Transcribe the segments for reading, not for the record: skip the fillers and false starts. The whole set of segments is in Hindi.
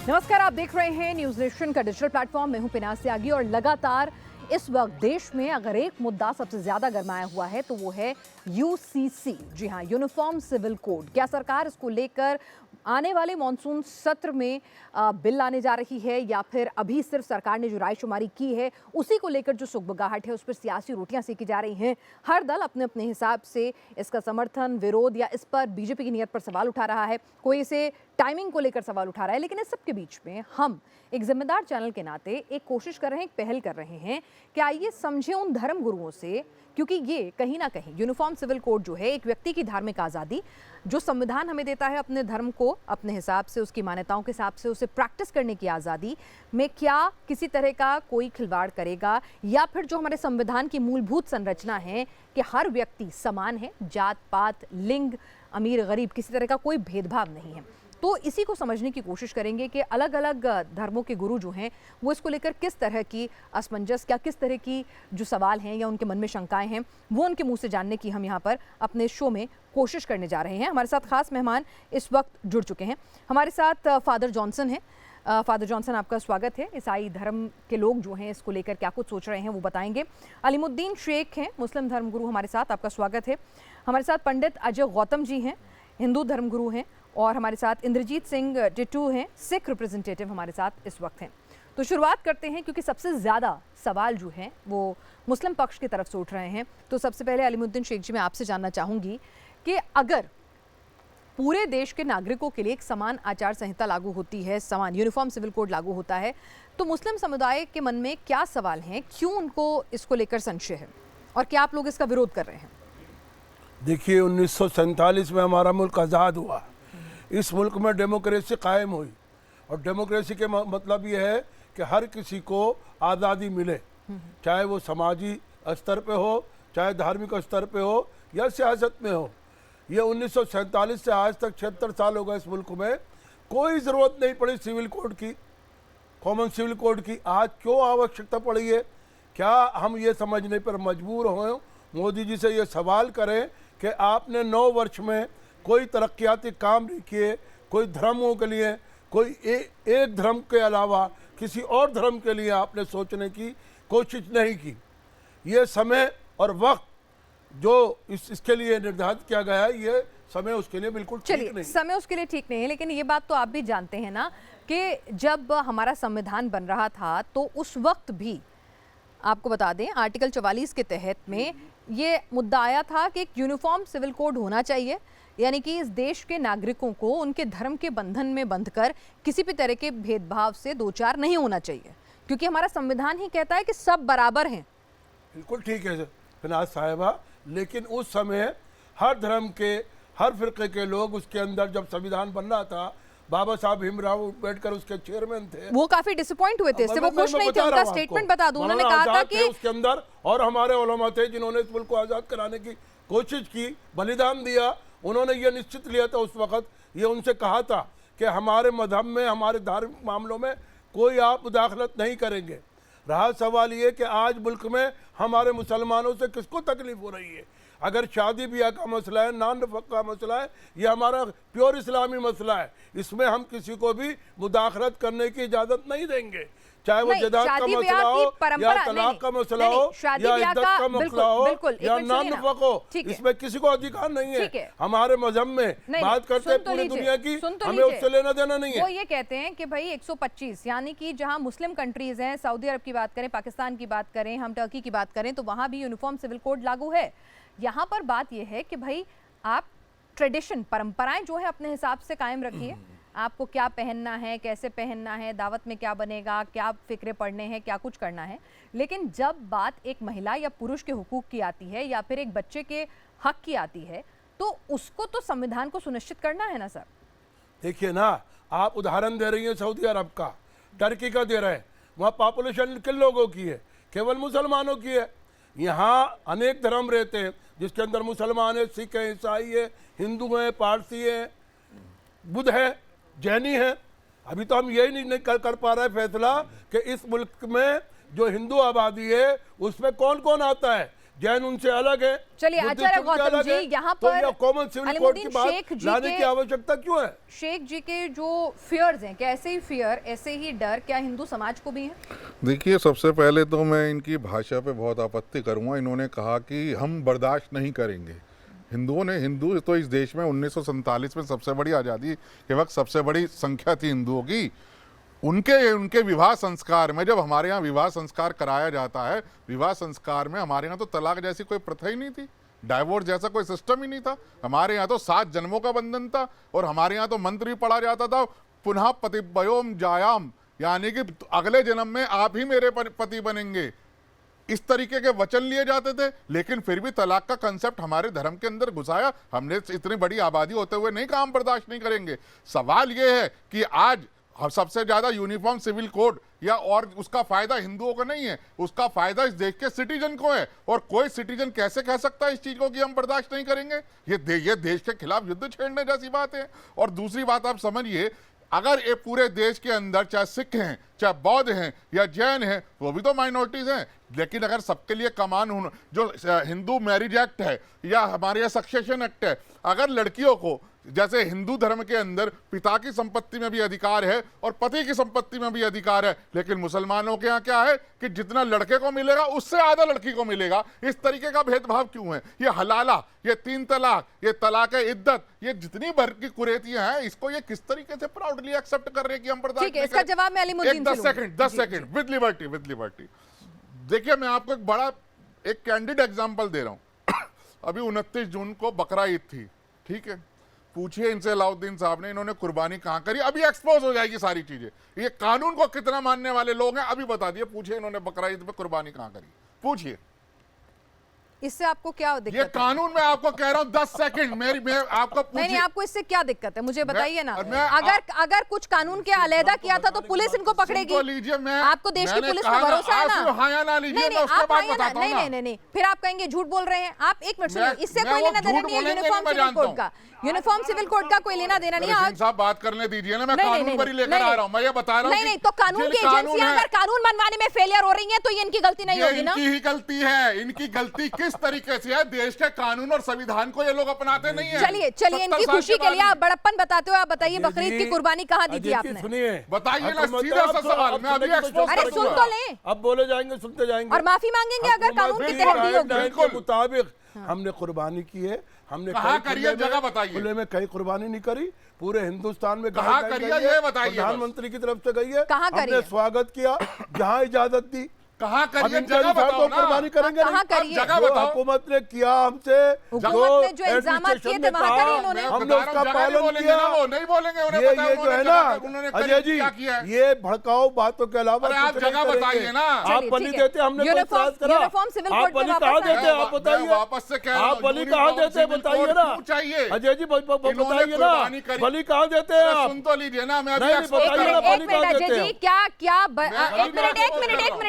नमस्कार, आप देख रहे हैं न्यूज नेशन का डिजिटल प्लेटफॉर्म। मैं हूं पिनाक त्यागी और लगातार इस वक्त देश में अगर एक मुद्दा सबसे ज्यादा गरमाया हुआ है तो वो है यूसीसी। जी हां, यूनिफॉर्म सिविल कोड। क्या सरकार इसको लेकर आने वाले मॉनसून सत्र में बिल लाने जा रही है या फिर अभी सिर्फ सरकार ने जो रायशुमारी की है उसी को लेकर जो सुगबुगाहट है उस पर सियासी रोटियां सेकी जा रही हैं। हर दल अपने अपने हिसाब से इसका समर्थन, विरोध या इस पर बीजेपी की नीयत पर सवाल उठा रहा है। कोई इसे टाइमिंग को लेकर सवाल उठा रहा है। लेकिन इस सब के बीच में हम एक जिम्मेदार चैनल के नाते एक कोशिश कर रहे हैं, एक पहल कर रहे हैं कि आइए समझे उन धर्म गुरुओं से, क्योंकि ये कहीं ना कहीं यूनिफॉर्म सिविल कोड जो है एक व्यक्ति की धार्मिक आज़ादी, जो संविधान हमें देता है अपने धर्म को अपने हिसाब से, उसकी मान्यताओं के हिसाब से उसे प्रैक्टिस करने की आज़ादी में क्या किसी तरह का कोई खिलवाड़ करेगा, या फिर जो हमारे संविधान की मूलभूत संरचना है कि हर व्यक्ति समान है, जात पात, लिंग, अमीर गरीब, किसी तरह का कोई भेदभाव नहीं है। तो इसी को समझने की कोशिश करेंगे कि अलग अलग धर्मों के गुरु जो हैं वो इसको लेकर किस तरह की असमंजस, क्या किस तरह की जो सवाल हैं या उनके मन में शंकाएं हैं वो उनके मुंह से जानने की हम यहाँ पर अपने शो में कोशिश करने जा रहे हैं। हमारे साथ खास मेहमान इस वक्त जुड़ चुके हैं। हमारे साथ फादर जॉनसन हैं। फादर जॉनसन, आपका स्वागत है। ईसाई धर्म के लोग जो हैं इसको लेकर क्या कुछ सोच रहे हैं वो बताएंगे। अलीमुद्दीन शेख हैं, मुस्लिम धर्मगुरु, हमारे साथ, आपका स्वागत है। हमारे साथ पंडित अजय गौतम जी हैं, हिंदू धर्मगुरु हैं, और हमारे साथ इंद्रजीत सिंह टिट्टू हैं, सिख रिप्रेजेंटेटिव, हमारे साथ इस वक्त हैं। तो शुरुआत करते हैं क्योंकि सबसे ज़्यादा सवाल जो हैं वो मुस्लिम पक्ष की तरफ से उठ रहे हैं। तो सबसे पहले अलीमुद्दीन शेख जी, मैं आपसे जानना चाहूँगी कि अगर पूरे देश के नागरिकों के लिए एक समान आचार संहिता लागू होती है, समान यूनिफॉर्म सिविल कोड लागू होता है, तो मुस्लिम समुदाय के मन में क्या सवाल हैं, क्यों उनको इसको लेकर संशय है और क्या आप लोग इसका विरोध कर रहे हैं? देखिए, 1947 में हमारा मुल्क आज़ाद हुआ। इस मुल्क में डेमोक्रेसी कायम हुई और डेमोक्रेसी के मतलब ये है कि हर किसी को आज़ादी मिले, चाहे वो समाजी स्तर पे हो, चाहे धार्मिक स्तर पे हो या सियासत में हो। ये 1947 से आज तक 76 साल हो गए इस मुल्क में, कोई ज़रूरत नहीं पड़ी सिविल कोड की, कॉमन सिविल कोड की। आज क्यों आवश्यकता पड़ी है? क्या हम ये समझने पर मजबूर हों, मोदी जी से ये सवाल करें कि आपने 9 वर्ष में कोई तरक्याती काम नहीं किए, कोई धर्मों के लिए, कोई एक धर्म के अलावा किसी और धर्म के लिए आपने सोचने की कोशिश नहीं की। ये समय और वक्त जो इसके लिए निर्धारित किया गया है, ये समय उसके लिए बिल्कुल ठीक नहीं। समय उसके लिए ठीक नहीं है, लेकिन ये बात तो आप भी जानते हैं ना कि जब हमारा संविधान बन रहा था तो उस वक्त भी, आपको बता दें, आर्टिकल 44 के तहत में ये मुद्दा आया था कि एक यूनिफॉर्म सिविल कोड होना चाहिए, यानी कि इस देश के नागरिकों को उनके धर्म के बंधन में बंधकर किसी भी तरह के भेदभाव से दो चार नहीं होना चाहिए, क्योंकि हमारा संविधान ही कहता है कि सब बराबर हैं। बिल्कुल ठीक है फिनाज साहिबा, लेकिन उस समय हर धर्म के, हर फिरके के लोग उसके अंदर, जब संविधान बन रहा था, बाबा साहब भीमराव अम्बेडकर उसके चेयरमैन थे, वो काफी डिसअपॉइंट हुए थे, इससे वो खुश नहीं थे। उनका स्टेटमेंट बता दूं, उन्होंने कहा था कि उसके अंदर, और हमारे उलमा थे जिन्होंने इस मुल्क को आज़ाद कराने की कोशिश की, बलिदान दिया। उन्होंने ये निश्चित लिया था उस वक्त, ये उनसे कहा था कि हमारे मजहब में, हमारे धार्मिक मामलों में कोई आप मुदाखलत नहीं करेंगे। रहा सवाल ये कि आज मुल्क में हमारे मुसलमानों से किसको तकलीफ हो रही है? अगर शादी ब्याह का मसला है, नान नफक का मसला है, ये हमारा प्योर इस्लामी मसला है, इसमें हम किसी को भी मुदाखलत करने की इजाज़त नहीं देंगे, चाहे वो जदाद का मसला हो या तलाक का मसला हो या इद्दत का मसला हो या नान नफक हो, इसमें किसी को अधिकार नहीं है। हमारे मजहब में बात करते हैं पूरी दुनिया की, हमें उससे लेना देना नहीं है। वो ये कहते हैं कि भाई 125, यानी कि जहां मुस्लिम कंट्रीज हैं, सऊदी अरब की बात करें, पाकिस्तान की बात करें, हम टर्की की बात करें, तो वहां भी यूनिफॉर्म सिविल कोड लागू है। यहाँ पर बात यह है कि भाई आप ट्रेडिशन, परंपराएं जो है अपने हिसाब से कायम रखिए। आपको क्या पहनना है, कैसे पहनना है, दावत में क्या बनेगा, क्या फिक्रे पढ़ने हैं, क्या कुछ करना है, लेकिन जब बात एक महिला या पुरुष के हुकूक की आती है या फिर एक बच्चे के हक की आती है, तो उसको तो संविधान को सुनिश्चित करना है ना सर। देखिए ना, आप उदाहरण दे रही हैं सऊदी अरब का, टर्की का दे रहे हैं। वहाँ पॉपुलेशन किन लोगों की है? केवल मुसलमानों की है। यहाँ अनेक धर्म रहते हैं, जिसके अंदर मुसलमान है, सिख है, ईसाई है, हिंदू है, पारसी है, बुद्ध है, जैनी है। अभी तो हम यही नहीं कर पा रहे फैसला कि इस मुल्क में जो हिंदू आबादी है उसमें कौन कौन आता है, जैन उनसे अलग है। चलिए बुद्धिस्ट आचार्य उनसे गौतम अलग जी, है। यहाँ तो पर ये कॉमन सिविल कोड की अलीमुद्दीन बात शेख जी लाने के- की आवश्यकता क्यों है? शेख जी के जो फियर्स हैं, क्या ऐसे ही फियर, ऐसे ही डर क्या हिंदू समाज को भी है? देखिए, सबसे पहले तो मैं इनकी भाषा पे बहुत आपत्ति करूंगा। इन्होंने कहा कि हम बर्दाश्त नहीं करेंगे। हिंदू तो इस देश में 1947 में सबसे बड़ी आज़ादी के वक्त सबसे बड़ी संख्या थी हिंदुओं की। उनके विवाह संस्कार में, जब हमारे यहाँ विवाह संस्कार कराया जाता है, विवाह संस्कार में हमारे यहाँ तो तलाक जैसी कोई प्रथा ही नहीं थी, डाइवोर्स जैसा कोई सिस्टम ही नहीं था। हमारे यहाँ तो 7 जन्मों का बंधन था, और हमारे यहाँ तो मंत्र भी पढ़ा जाता था, पुनः पतिव्ययोम जायाम, यानी कि अगले जन्म में आप ही मेरे पति बनेंगे। इस तरीके के वचन लिए जाते थे, लेकिन फिर भी तलाक का कंसेप्ट हमारे धर्म के अंदर घुसाया। हमने इतनी बड़ी आबादी होते हुए नहीं कहा हम बर्दाश्त नहीं करेंगे। सवाल यह है कि आज सबसे ज्यादा यूनिफॉर्म सिविल कोड या और उसका फायदा हिंदुओं को नहीं है, उसका फायदा इस देश के सिटीजन को है। और कोई सिटीजन कैसे कह सकता है इस चीज को कि हम बर्दाश्त नहीं करेंगे? ये देश के खिलाफ युद्ध छेड़ने जैसी बात है। और दूसरी बात आप समझिए, अगर ये पूरे देश के अंदर चाहे सिख हैं, चाहे बौद्ध हैं या जैन हैं, वो भी तो माइनॉरिटीज हैं, लेकिन अगर सबके लिए कमान जो हिंदू मैरिज एक्ट है या हमारे यहाँ सक्सेशन एक्ट है, अगर लड़कियों को जैसे हिंदू धर्म के अंदर पिता की संपत्ति में भी अधिकार है और पति की संपत्ति में भी अधिकार है, लेकिन मुसलमानों के यहाँ क्या है कि जितना लड़के को मिलेगा उससे आधा लड़की को मिलेगा। इस तरीके का भेदभाव क्यों है? ये हलाला, ये 3 तलाक, ये तलाक इद्दत, ये जितनी भर की कुरीतियां हैं, इसको ये किस तरीके से प्राउडली एक्सेप्ट कर रहे हैं कि हम बर्दाश्त ठीक है, इसका जवाब मैं अलीमुद्दीन से 10 सेकंड विद लिबर्टी। देखिए, मैं आपको एक कैंडिड एग्जांपल दे रहा हूं। अभी 29 जून को बकरा ईद थी, ठीक है? पूछिए इनसे, अलाउद्दीन साहब ने, इन्होंने कुर्बानी कहां करी? अभी एक्सपोज हो जाएगी सारी चीजें। ये कानून को कितना मानने वाले लोग हैं अभी बता दिए। पूछिए इन्होंने बकरा ईद पे कुर्बानी कहां करी, पूछिए। इससे आपको क्या दिक्कत ये है? कानून मैं आपको कह रहा हूं 10 सेकंड मैं आपको नहीं, आपको इससे क्या दिक्कत है मुझे बताइए ना। मैं- अगर कुछ कानून के अलहदा किया था तो पुलिस इनको पकड़ेगी। सुन तो लीजिए, आपको देश की पुलिस पर भरोसा है ना? हाँ या ना लीजिए, मैं उसके आप बाद हाँ या ना? बताता हूं ना। नहीं, फिर आप कहेंगे झूठ बोल रहे हैं। आप एक मिनट सुनिए, मैं- इससे मैं कोई वो लेना देना झूठ नहीं है बोलेंगे यूनिफॉर्म नहीं, मैं सिविल कोड जानता का। यूनिफॉर्म सिविल कोड का कोई लेना देना नहीं है। सिंह साहब बात करने दीजिए ना, मैं नहीं, कानून नहीं, पर ही लेकर नहीं, आ रहा हूं। मैं ये बता रहा हूं नहीं, तो कानून की एजेंसियां अगर कानून बनवाने में फेलियर हो रही हैं तो ये इनकी गलती नहीं होगी ना? इनकी ही गलती है। इनकी गलती किस तरीके से है? देश के कानून और संविधान को ये लोग अपनाते नहीं है। चलिए इनकी खुशी के लिए आप बड़प्पन बताते हो। आप बताइए बकरीद की कुर्बानी कहाँ दी थी आपने? सुनिए, बताइए ना, सीधा सा सवाल, मैं अभी एक्सपोज अरे सुन तो लें, अब बोले जाएंगे, सुनते जाएंगे और माफी मांगेंगे अगर कानून के तहत दी होगी। बिल्कुल मुताबिक हमने कुर्बानी की है। हमने कहाँ करी है? जगह बताइए। खुले में कहीं कुर्बानी नहीं करी, पूरे हिंदुस्तान में कहाँ करी है ये बताइए। प्रधानमंत्री की तरफ से गई है, कहाँ करी हमने है? स्वागत किया जहाँ इजाजत दी। कहाँ करी है? इनके जगह अनुसार बताओ तो ना। कुर्बानी करेंगे कहाँ नहीं। करी है? जगह जो बताओ। हुकूमत ने किया हमसे, हुकूमत ने जो इल्जामात किए थे वहाँ करी उन्होंने। हमने उसका पालन किया। वो नहीं बोलेंगे, उन्हें ये पता है जो है ना उन्होंने अजय जी, क्या किया है। ये भड़काऊ बातों के अलावा अरे आप कुछ नहीं जगह करेंगे। बताइए ना। आप चलिए, बलि ठीक है। देते, हमने कोई यूनिफॉर्म- इतराज करा? यूनिफॉर्म सिविल कोड आप पे बलि वापस कहाँ आए। देते हैं? आप मैं बताइए। वापस से कह रहा आप हूं, बलि कहाँ यूनिफॉर्म देते हैं? सिविल बताइए कोड ना। क्यों चाहिए? अजय जी इन्होंने बताइए ना, कुर्बानी करी। बलि कहाँ देते हैं आप? सुन तो लीजिए ना, मैं अभी नहीं, एक्सपोज बताइए कर ना, रहा हूं। एक मिनट अजय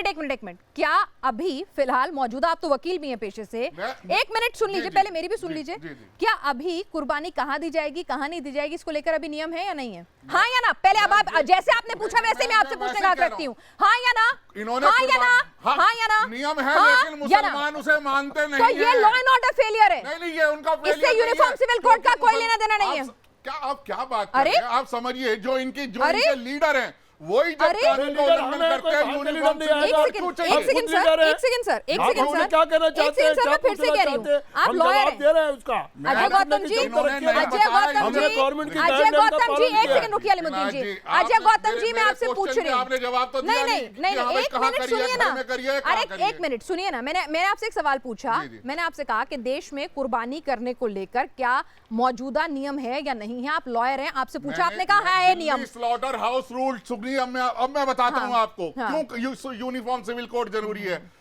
जी, एक मिनट क्या अभी फिलहाल मौजूदा, आप तो वकील भी हैं पेशे से, एक मिनट सुन लीजिए, पहले मेरी भी सुन लीजिए। क्या अभी कुर्बानी कहाँ दी जाएगी, कहाँ नहीं दी जाएगी, इसको लेकर अभी नियम है या नहीं है? हाँ या ना? पहले अब आप जैसे आपने पूछा वैसे मैं आपसे पूछने का हक रखती हूँ। हाँ या ना? इन्होंने हाँ या ना? हाँ या ना? नियम है, हाँ लेकिन या ना? मुसलमान उसे मानते नहीं तो ये हैं। लॉ एंड ऑर्डर फेलियर है। नहीं, ये उनका इससे failure नहीं यूनिफॉर्म है। सिविल कोड का क्योंकि कोई लेना देना नहीं है। आप क्या बात कर अरे? रहे हैं? आप समझिए, जो इनके अरे? लीडर हैं वही जब अरे? कानून का उल्लंघन करते हैं, कोई यूनिफॉर्म नहीं सिविल आएगा। कोड क्यों चाहिए? एक सेकंड सर, एक सेकंड सर, एक आप सेकंड उन्हें सर, क्या कहना एक चाहते सेकंड हैं? सर, मैं क्या फिर से पूछना कह रही चाहते हैं? हूँ, आप हम लॉयर जवाब हैं। दे रहे हैं उसका। अजय गौतम जी, इन्होंने नहीं अजय बताया, गौतम हमने जी, गवर्नमेंट की अजय गाइडलाइन का गौतम जी, पालन एक किया। सेकंड रुकिए अलीमुद्दीन जी। जी, अजय आपने गौतम जी, मैं मेरे आपसे पूछ क्वेश्चन रही का हूँ। आपने जवाब तो दिया नहीं, कि हमें एक कहाँ मिनट करिए, सुनिए घर ना। में करिए, कहाँ अरे करिए। एक मिनट सुनिए ना, मैंने आपसे एक सवाल पूछा। जी, जी। मैंने आपसे कहा कि देश में कुर्बानी करने को लेकर क्या मौजूदा नियम है या नहीं है? आप लॉयर हैं, आपसे पूछा, आपने कहा है नियम। स्लॉटर हाउस रूल सुनिए, अब मैं बताता हाँ, हूं आपको हाँ। क्यों यूनिफॉर्म सिविल कोड जरूरी है।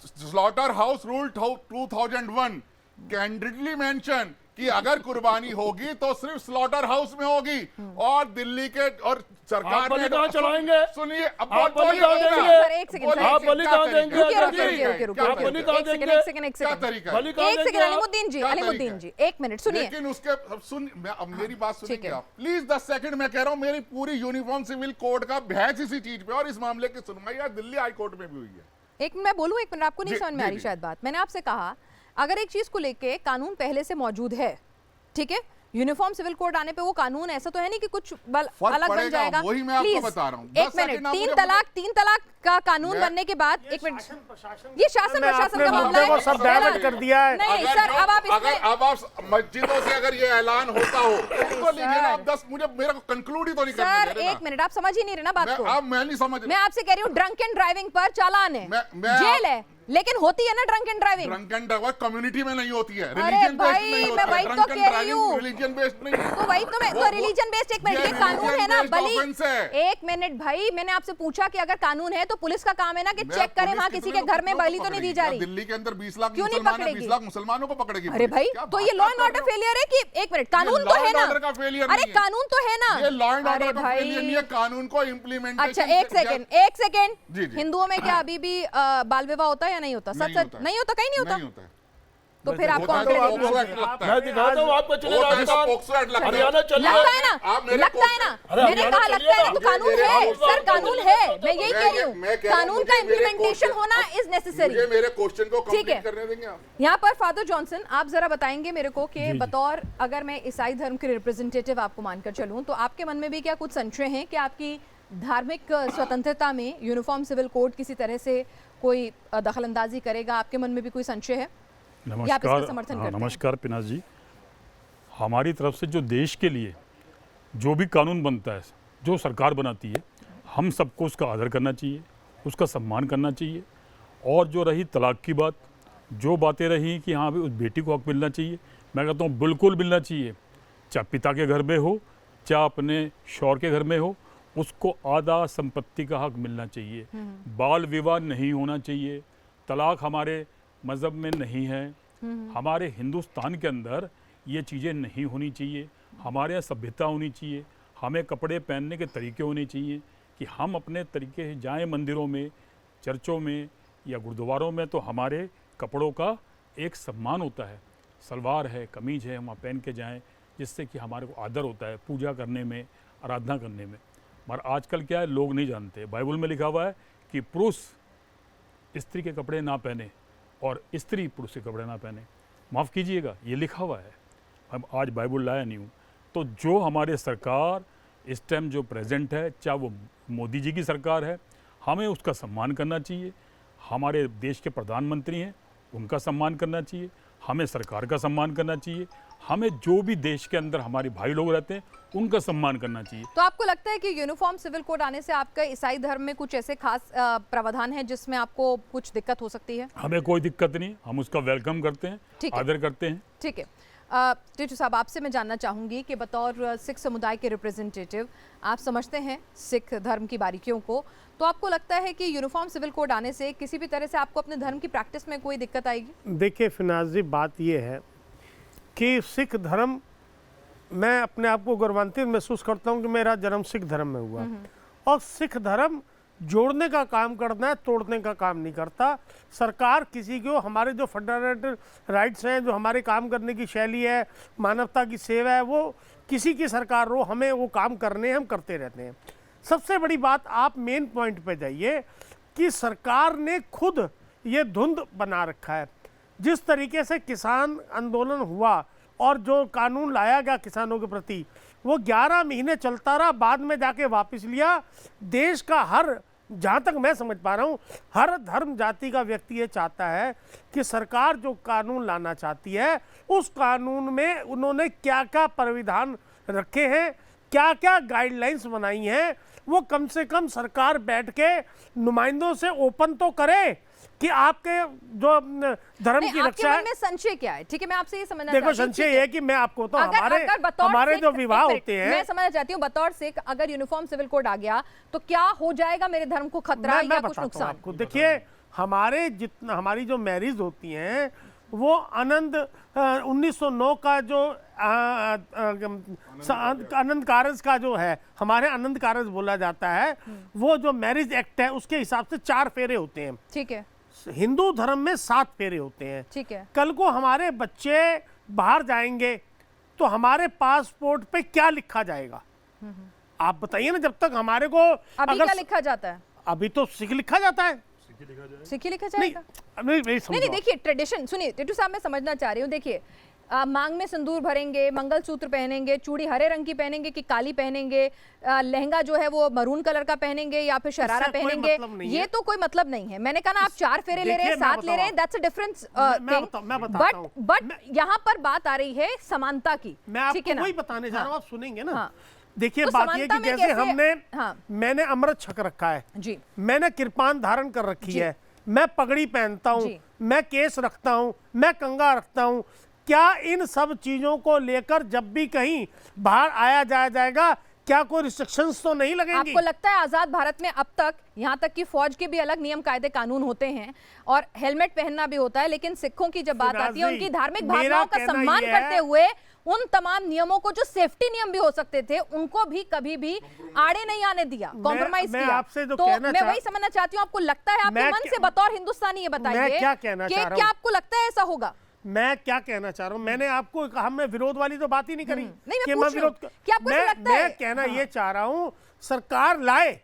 Slaughter house rule 2001 candidly mention कि अगर कुर्बानी होगी तो सिर्फ स्लॉटर हाउस में होगी, और दिल्ली के और सरकार आप बलि कहाँ चढ़ाएंगे? सुनिए, अब आप बोलिए बलि कहाँ ना। देंगे? एक सेकंड, बोलिए, आप बलि क्या कहाँ तरीका? देंगे? रुकिए, क्या रुकिए, तरीका है? रुकिए, रुकिए, क्या आप बलि तरीका कहाँ है? देंगे? एक सेकंड, क्या तरीका है? बलि कहाँ एक सेकंड देंगे आप? अलीमुद्दीन जी, क्या अलीमुद्दीन तरीका जी, है? एक मिनट सुनिए। लेकिन उसके अब सुन, अब मेरी बात ठीक सुनिए है। आप प्लीज 10 सेकंड। मैं कह रहा हूं मेरी पूरी यूनिफॉर्म सिविल कोड का बहस इसी चीज पे, और इस मामले की सुनवाई आज दिल्ली हाई कोर्ट में भी हुई है। एक मिनट मैं बोलूं, एक मिनट, आपको नहीं जी, समझ में जी, आ रही जी। शायद बात। मैंने आपसे कहा अगर एक चीज को लेके कानून पहले से मौजूद है, ठीक है, यूनिफॉर्म सिविल कोड आने पे वो कानून ऐसा तो है नहीं कि कुछ फर्क अलग बन पड़ेगा, जाएगा। वही मैं आपको Please, बता रहा हूं। एक 10 मिनट, सेकंड आप तीन तलाक का कानून बनने के बाद, एक मिनट, ये शासन प्रशासन का मामला मुद्दे को है, सब डाइवर्ट कर दिया है। नहीं सर, अब आप अगर इसमें अब आप मस्जिदों से अगर ये ऐलान होता हो तो लीजिए ना आप 10, मुझे मेरा को कंक्लूड ही तो नहीं करने सर दे रहे एक मिनट, आप समझ ही नहीं रहे ना बात को। मैं नहीं समझ मैं आपसे कह रही हूँ ड्रंक एंड ड्राइविंग पर चालान है, मैं जेल है, लेकिन होती है ना drunk and driving. Drunk and drive community में नहीं होती है, अरे रिलीजन बेस्ड भाई, नहीं मैं होता वही है। तो कह रही हूँ। रिलीजन बेस्ड नहीं है। तो वही तो मैं तो रिलीजन बेस्ड, एक मिनट, ये कानून है ना बली, offense है। एक मिनट भाई, मैंने आपसे पूछा कि अगर कानून है तो पुलिस का काम है ना कि मैं चेक करे पुलिस वहां कितने किसी के लोग- घर में कितनों को बली तो नहीं दी पकड़ेगी? जा क्या रही। दिल्ली के अंदर 20 लाख क्यों नहीं मुसलमान है, पकड़ेगी? 20 लाख मुसलमानों को पकड़ेगी अरे पुलिस। भाई, क्या तो बात ये लॉ कर एंड रहे ऑर्डर हो? फेलियर है कि, एक मिनट, कानून ये तो law है and ना, order का failure अरे नहीं है। कानून तो है ना, ये लॉ एंड अरे ऑर्डर का भाई। फेलियर नहीं है, कानून को इम्प्लीमेंटेशन। अच्छा एक सेकेंड, जी, जी। हिंदुओं में क्या अभी भी बाल विवाह होता है या नहीं होता? सच नहीं सच होता है। नहीं होता, कहीं नहीं होता, नहीं होता है। तो फिर आपको होता है तो आंकड़े आपको देखने एक्ट लगता है। मैं दिखाता हूँ आपको, चले होता है तो राजस्थान, पॉक्सो एक्ट लगता है। हरियाणा चलिए। लगता है ना, आप मेरे लगता है ना, अरे मैंने हरियाणा कहा लगता है ना, तो चलिए कानून मेरे- है सर, मेरे- कानून है, मैं यही कह रही हूँ, मैं कह रहा हूँ, कानून का मुझे मेरे इम्प्लीमेंटेशन क्वेश्चन- होना इज नेसेसरी। मुझे मेरे क्वेश्चन को ठीक है। कंप्लीट करने देंगे आप? यहाँ पर फादर जॉनसन, आप जरा बताएंगे मेरे को कि बतौर, अगर मैं ईसाई धर्म के रिप्रेजेंटेटिव आपको मानकर चलूं, तो आपके मन में भी क्या कुछ संशय है कि आपकी धार्मिक स्वतंत्रता में यूनिफॉर्म सिविल कोड किसी तरह से कोई दखलंदाजी करेगा? आपके मन में भी कोई संशय है या आप इसका समर्थन करते हैं? नमस्कार पिनाज जी, हमारी तरफ से जो देश के लिए जो भी कानून बनता है, जो सरकार बनाती है, हम सबको उसका आदर करना चाहिए, उसका सम्मान करना चाहिए। और जो रही तलाक की बात, जो बातें रही कि हाँ भी उस बेटी को हक मिलना चाहिए, मैं कहता हूँ बिल्कुल मिलना चाहिए। चाहे पिता के घर में हो, चाहे अपने शौहर के घर में हो, उसको आधा संपत्ति का हक मिलना चाहिए। बाल विवाह नहीं होना चाहिए, तलाक हमारे मज़हब में नहीं है, हमारे हिंदुस्तान के अंदर ये चीज़ें नहीं होनी चाहिए। हमारे यहाँ सभ्यता होनी चाहिए, हमें कपड़े पहनने के तरीके होने चाहिए कि हम अपने तरीके से जाएं मंदिरों में, चर्चों में या गुरुद्वारों में, तो हमारे कपड़ों का एक सम्मान होता है, सलवार है, कमीज है, हम पहन के जाएं, जिससे कि हमारे को आदर होता है पूजा करने में, आराधना करने में। मगर आजकल क्या है, लोग नहीं जानते। बाइबल में लिखा हुआ है कि पुरुष स्त्री के कपड़े ना पहने और स्त्री पुरुष के कपड़े ना पहने। माफ़ कीजिएगा, ये लिखा हुआ है, हम आज बाइबल लाया नहीं हूँ। तो जो हमारे सरकार इस टाइम जो प्रेजेंट है, चाहे वो मोदी जी की सरकार है, हमें उसका सम्मान करना चाहिए। हमारे देश के प्रधानमंत्री हैं, उनका सम्मान करना चाहिए, हमें सरकार का सम्मान करना चाहिए, हमें जो भी देश के अंदर हमारे भाई लोग रहते हैं उनका सम्मान करना चाहिए। तो आपको लगता है कि यूनिफॉर्म सिविल कोड आने से आपका ईसाई धर्म में कुछ ऐसे खास प्रावधान है जिसमें आपको कुछ दिक्कत हो सकती है? हमें कोई दिक्कत नहीं, हम उसका वेलकम करते हैं, ठीक है। आदर करते हैं। ठीक है। टिटू साहब, आपसे मैं जानना चाहूँगी कि बतौर सिख समुदाय के रिप्रेजेंटेटिव, आप समझते हैं सिख धर्म की बारीकियों को, तो आपको लगता है कि यूनिफॉर्म सिविल कोड आने से किसी भी तरह से आपको अपने धर्म की प्रैक्टिस में कोई दिक्कत आएगी? देखिए फिनाज जी, बात ये है कि सिख धर्म, मैं अपने आप को गौरवान्वित महसूस करता हूँ कि मेरा जन्म सिख धर्म में हुआ, और सिख धर्म जोड़ने का काम करता है, तोड़ने का काम नहीं करता। सरकार किसी को, हमारे जो फंडामेंटल राइट्स हैं, जो हमारे काम करने की शैली है, मानवता की सेवा है, वो किसी की सरकार हो, हमें वो काम करने, हम करते रहते हैं। सबसे बड़ी बात, आप मेन पॉइंट पे जाइए कि सरकार ने खुद ये धुंध बना रखा है। जिस तरीके से किसान आंदोलन हुआ और जो कानून लाया गया किसानों के प्रति, वो 11 महीने चलता रहा, बाद में जाके वापस लिया। देश का हर, जहाँ तक मैं समझ पा रहा हूँ, हर धर्म जाति का व्यक्ति ये चाहता है कि सरकार जो कानून लाना चाहती है, उस कानून में उन्होंने क्या क्या प्राविधान रखे हैं, क्या क्या गाइडलाइंस बनाई हैं, वो कम से कम सरकार बैठ के नुमाइंदों से ओपन तो करे कि आपके जो धर्म की रक्षा है। में संशय क्या है? ठीक है, मैं आपसे ये समझना देखो, चाहती हूँ, संशय ठीक ये है कि मैं आपको तो अगर बतौर हमारे सिख, जो विवाह एक मिनट, होते हैं, मैं समझना चाहती हूँ, बतौर सिख अगर यूनिफॉर्म सिविल कोड आ गया तो क्या हो जाएगा? मेरे धर्म को खतरा मैं या कुछ बताता हूँ नुकसान? आपको। देखिए, हमारी जो मैरिज होती हैं, वो आनंद 1909 का जो आनंद कारज का जो है, हमारे आनंद कारज बोला जाता है, वो जो मैरिज एक्ट है उसके हिसाब से 4 फेरे होते हैं। ठीक है। हिंदू धर्म में 7 फेरे होते हैं। ठीक है। कल को हमारे बच्चे बाहर जाएंगे तो हमारे पासपोर्ट पे क्या लिखा जाएगा, आप बताइए ना। जब तक हमारे को अभी क्या लिखा जाता है? अभी तो सिख लिखा जाता है। सिख ही लिखा नहीं जाएगा। नहीं नहीं समझो। देखिए ट्रेडिशन सुनिए टिट्टू साहब, मैं समझना चाह रही हूँ। देखिए मांग में सिंदूर भरेंगे, मंगलसूत्र पहनेंगे, चूड़ी हरे रंग की पहनेंगे कि काली पहनेंगे, लहंगा जो है वो मरून कलर का पहनेंगे या फिर शरारा इससे कोई पहनेंगे, मतलब नहीं ये है। तो कोई मतलब नहीं है। मैंने कहा ना, आप 4 फेरे ले रहे हैं, देखिए, मैं 7 ले रहे हैं, बताऊं दैट्स अ डिफरेंस मैं बताता हूं। बट यहाँ पर बात आ रही है समानता की। मैं ठीक है आपको ना? वही बताने जा रहा हूँ, आप सुनेंगे ना। हाँ। देखिए तो बात ये समानता कि में जैसे कैसे- हमने हाँ। मैंने अमृत छक रखा है जी मैंने कृपान धारण कर रखी है, मैं पगड़ी पहनता हूँ, जी। मैं केस रखता हूँ, मैं कंघा रखता हूँ, क्या इन सब चीजों को लेकर जब भी कहीं बाहर आया जाएगा क्या कोई रिस्ट्रिक्शंस तो नहीं लगेंगी? आपको लगता है आजाद भारत में अब तक, यहाँ तक कि फौज के भी अलग नियम कायदे कानून होते हैं और हेलमेट पहनना भी होता है, लेकिन सिखों की जब बात आती है उनकी धार्मिक मेरा भावनाओं का कहना सम्मान ये है- करते हुए उन तमाम नियमों को, जो सेफ्टी नियम भी हो सकते थे, उनको भी कभी भी आड़े नहीं आने दिया, कॉम्प्रोमाइज मैं किया। आपसे जो तो कहना मैं चाह- वही समझना चाहती हूँ, आपको लगता है, आपके मैं मन क्या- से बतौर हिंदुस्तानी ये बताइए मैं क्या कहना कि चाह रहा क्या हूं? आपको लगता है ऐसा होगा? मैं क्या कहना चाह रहा हूँ, मैंने आपको कहा, मैं विरोध वाली तो बात ही नहीं करी नहीं, मैं कि पूछ रही हूं, क्या आपको ऐसा लगता है? मैं कहना ये चाह रहा हूँ सरकार लाए,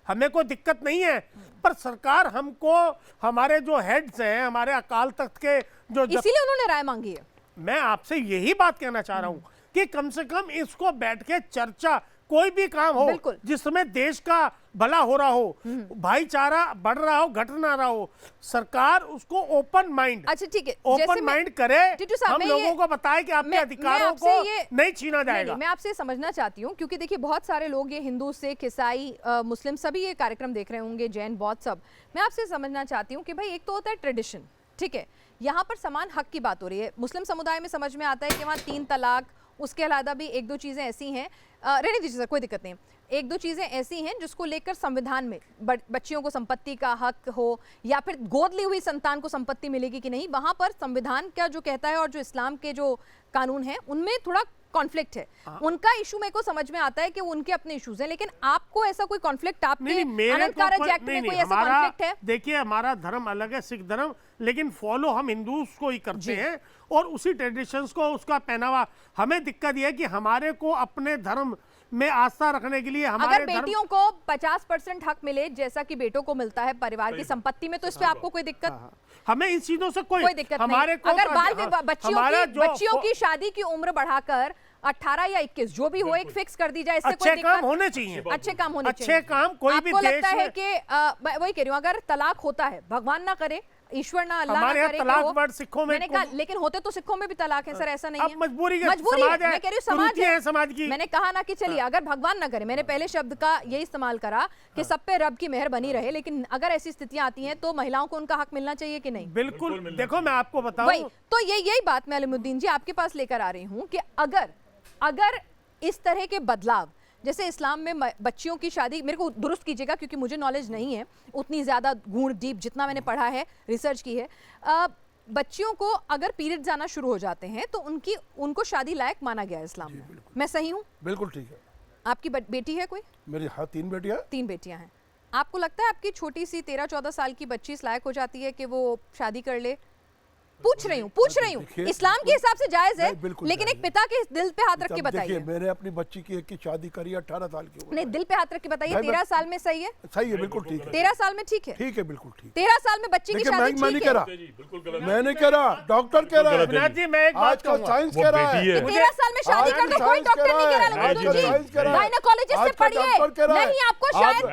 हमें कोई दिक्कत नहीं है, पर सरकार हमको, हमारे जो हेड्स हैं, हमारे अकाल तख्त के जो इसीलिए उन्होंने राय मांगी है। मैं आपसे यही बात कहना चाह रहा हूं कि कम से कम इसको बैठ के चर्चा, कोई भी काम हो बिल्कुल। जिसमें देश का भला हो रहा हो, भाईचारा बढ़ रहा हो, घट ना रहा हो, सरकार उसको ओपन माइंड, अच्छा ठीक है, ओपन जैसे मैं- माइंड करे, टिट्टू साहब, हम मैं लोगों ये- को बताए कि आपके मैं अधिकारों आपसे को ये- नहीं छीना जाएगा। नहीं, मैं आपसे समझना चाहती हूँ, क्योंकि देखिए बहुत सारे लोग, ये हिंदू, सिख, ईसाई, मुस्लिम, सभी ये कार्यक्रम देख रहे होंगे, जैन, बौद्ध, सब। मैं आपसे समझना चाहती हूँ कि भाई एक तो होता है ट्रेडिशन, ठीक है, यहाँ पर समान हक की बात हो रही है। मुस्लिम समुदाय में समझ में आता है कि वहाँ 3 तलाक, उसके अलावा भी 1-2 चीज़ें ऐसी हैं, रहने दीजिए सर, कोई दिक्कत नहीं, 1-2 चीज़ें ऐसी हैं जिसको लेकर संविधान में बच्चियों को संपत्ति का हक हो या फिर गोद ली हुई संतान को संपत्ति मिलेगी कि नहीं, वहाँ पर संविधान का जो कहता है और जो इस्लाम के जो कानून है उनमें थोड़ा कॉन्फ्लिक्ट है। उनका इशू मेरे को समझ में आता है कि वो उनके अपने इश्यूज हैं, लेकिन आपको ऐसा कोई कॉन्फ्लिक्ट आपके आनंद कारज एक्ट में कोई ऐसा कॉन्फ्लिक्ट है? देखिए हमारा धर्म अलग है, सिख धर्म, लेकिन फॉलो हम हिंदूज को ही करते हैं और उसी ट्रेडिशंस को, उसका पहनावा। हमें दिक्कत यह है कि हमारे को अपने धर्म में आस्था रखने के लिए हमारे अगर बेटियों को 50% हक मिले जैसा कि बेटों को मिलता है परिवार की संपत्ति में, तो इस पे आपको कोई दिक्कत? हमें इन चीजों से कोई दिक्कत हमारे नहीं। अगर बाल हाँ, बच्चियों की शादी की उम्र बढ़ाकर 18 या 21 जो भी हो, एक फिक्स कर दी जाए, इससे कोई अच्छे काम दिक्कत? होने चाहिए, अच्छे काम होने चाहिए। अच्छे काम कोई भी आपको देश लगता है में- कि मैं वही कह रही हूँ, अगर तलाक होता है, भगवान ना करे, ईश्वर ना, अल्लाह ना हमारे यहाँ करे कि तलाक हो, वर्ड सिखों में मैंने कहा, लेकिन होते तो सिखों में भी तलाक है सर, ऐसा नहीं अब है। मजबूरी है, मजबूरी समाज है, मैं कह रही हूँ समाज कुरीति है समाज की। मैंने कहा ना कि चलिए अगर भगवान ना करे, मैंने पहले शब्द का यही इस्तेमाल करा कि सब पे रब की मेहर बनी रहे, लेकिन अगर ऐसी स्थितियां आती हैं तो महिलाओं को उनका हक मिलना चाहिए कि नहीं? बिल्कुल। देखो मैं आपको वही बताऊं, तो यही बात मैं अलीमुद्दीन जी आपके पास लेकर आ रही हूँ कि अगर इस तरह के बदलाव, जैसे इस्लाम में बच्चियों की शादी, मेरे को दुरुस्त कीजिएगा क्योंकि मुझे नॉलेज नहीं है उतनी ज़्यादा गूढ़ डीप, जितना मैंने पढ़ा है, रिसर्च की है, बच्चियों को अगर पीरियड्स आना शुरू हो जाते हैं तो उनको शादी लायक माना गया है इस्लाम में। मैं सही हूँ? बिल्कुल ठीक है। आपकी बेटी है कोई? मेरी हाँ 3 बेटियां। 3 बेटियां हैं। आपको लगता है आपकी छोटी सी 13-14 साल की बच्ची इस लायक हो जाती है कि वो शादी कर ले? पूछ रही हूँ। इस्लाम के हिसाब से जायज है, लेकिन एक पिता के दिल पे हाथ रख के बताइए। देखिए मैंने अपनी बच्ची की एक की शादी करी 18 साल की उम्र नहीं, में। दिल पे हाथ रख के बताइए, 13 साल में सही है? सही है, बिल्कुल ठीक है। 13 साल में ठीक है? ठीक है, बिल्कुल ठीक। 13 साल में बच्ची की देखिए शादी मैं नहीं ठीक कह है? रहा, मैं नहीं कह रहा, डॉक्टर कह रहा गलत है। है। जी मैं एक आज बात का कहूंगा, साइंस वो कह रहा बेटी है। है। 13 साल में शादी कर दो, कोई डॉक्टर नहीं कह रहा अलीमुद्दीन जी। गायनेकोलॉजिस्ट से पढ़िए। नहीं, आपको शायद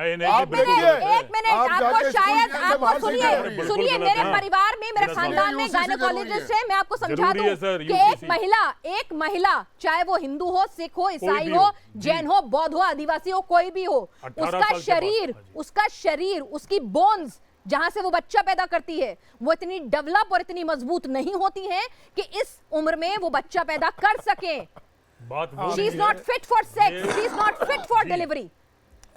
एक मिनट आपको शायद आपको सुनिए, मेरे परिवार में, मेरे खानदान में गायनेकोलॉजिस्ट है। मैं आपको समझा जरूरी है दूं सर, कि एक महिला चाहे वो हिंदू हो, सिख हो, ईसाई भी हो, हो, जैन हो, बौद्ध हो, आदिवासी हो, कोई भी हो, 18 उसका साल के शरीर, बाद, हाँ जी। उसका शरीर, उसकी बोन्स जहां से वो बच्चा पैदा करती है, वो इतनी डेवलप और इतनी मजबूत नहीं होती हैं कि इस उम्र में वो बच्चा पैदा कर सके। बात वो she is not fit for sex, she is not fit for delivery.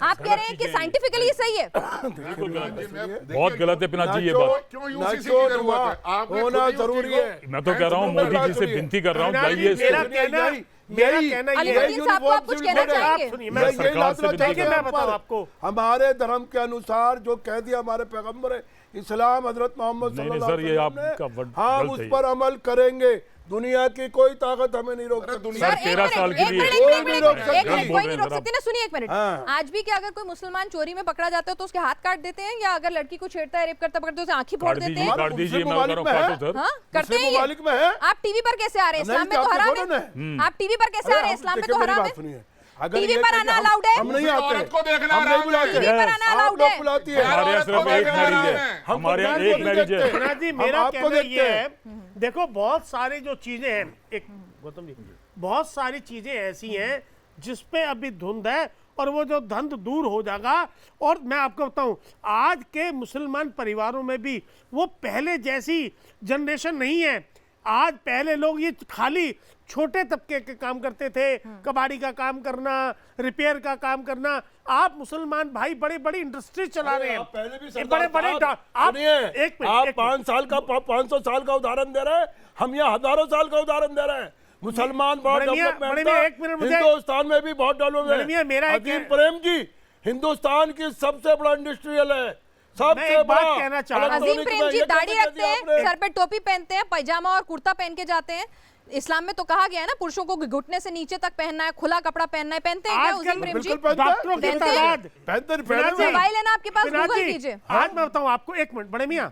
आप कह रहे हैं कि साइंटिफिकली सही है? बिल्कुल गलत है, बहुत गलत है पिनाजी ये बात। क्यों यूसीसी की जरूरत है? आपने होना खुद ही उस जरूरी चीज को- है। मैं तो कह रहा हूँ मोदी जी से विनती कर रहा हूँ, पिनाजी, जाइए मेरा इसको। कहना ये अलीमुद्दीन साहब को आप कुछ कहना चाहेंगे? आप सुनिए, मैं मैं यही लादना सरकार से चाहता हूं मैं बताऊं पर आपको। हमारे धर्म के अनुसार जो कह दिया हमारे पैगंबर इस्लाम हजरत मोहम्मद नहीं, सल्लल्लाहु सर, अलैहि ये वसल्लम आपका ने, वर्ड हम गलत उस है ये। पर अमल करेंगे। दुनिया की कोई ताकत हमें नहीं रोक सकती। दुनिया- सर, 13 साल के लिए कोई नहीं रोक सकती। कोई नहीं रोक सकती ना। सुनिए एक मिनट, हाँ। आज भी क्या अगर कोई मुसलमान चोरी में पकड़ा जाता है तो उसके हाथ काट देते हैं, या अगर लड़की को छेड़ता है, रेप करता पकड़ते हैं, उसे आंखें फोड़ काट देते दीजिए, हैं? काट दीजिए, मैं मुस्लिम करो, ममालिक में काटो है। सर। हाँ, करते मुस्लिम हैं ये। ममालिक में है। आप टीवी पर कैसे आ रहे हैं? नहीं, इस्लाम में तो तो आपके हराम फोटो है। ने। आप टीवी पर कैसे आ रहे हैं? इस्लाम में देखिए, तो मेरी हराम बात है। सुनिए। अगर टीवी ये पर कहें आना कि allowed है? हम नहीं औरत आते, को देखना हम नहीं हराम है। बुलाते, टीवी पर आना आप allowed लोग है? बुलाती है। हमारे यहाँ सिर्फ औरत को एक देखना मैरिज हराम है, है। हम हमारे यहाँ फरमान एक को नहीं मैरिज है। देखते। सिन्हा जी, हम मेरा आपको कहना देखते ये हैं। है, देखो बहुत सारी जो चीजें हैं, एक गौतम जी, बहुत सारी चीजें ऐसी हैं जिस पे अभी धुंध है, और वो जो धुंध दूर हो जाएगा। और मैं आपको बताऊं, आज के मुसलमान परिवारों में भी वो पहले जैसी जनरेशन नहीं है। आज पहले लोग ये खाली छोटे तबके के काम करते थे, कबाड़ी का काम करना, रिपेयर का काम करना। आप मुसलमान भाई बड़े बड़ी इंडस्ट्री चला रहे हैं। आप पहले भी ये सरदार बड़े बड़े साहब, आप सुनिए, एक मिनट, आप एक 5 साल का 500 साल का उदाहरण दे रहे हैं, हम यहाँ हजारों साल का उदाहरण दे रहे हैं। मुसलमान बहुत बड़े मियां, डेवलपमेंट बड़े था, मियां, एक मिनट मुझे- हिंदुस्तान में भी बहुत बड़े मियां, डेवलपमेंट मेरा है। एक- अजीम प्रेम जी हिंदुस्तान की सबसे बड़ा इंडस्ट्रियल है, मैं सबसे एक बात बड़ा। कहना चाह रहा हूं। अजीम इलेक्ट्रॉनिक प्रेम में जी ये दाढ़ी कैसे रखते कर हैं, दिया आपने? सर पे टोपी पहनते हैं, पैजामा और कुर्ता पहन के जाते हैं। इस्लाम में तो कहा गया है ना, पुरुषों को घुटने से नीचे तक पहनना है, खुला कपड़ा पहनना है। पहनते हैं क्या आजकल अजीम प्रेम जी? बिल्कुल पहनते हैं। डॉक्टरों की पहनते हैं। तादाद पहनते जी, मोबाइल है ना आपके पास, सिन्हा गूगल जी, कीजिए। आज मैं बताऊं आपको, एक मिनट बड़े मियां,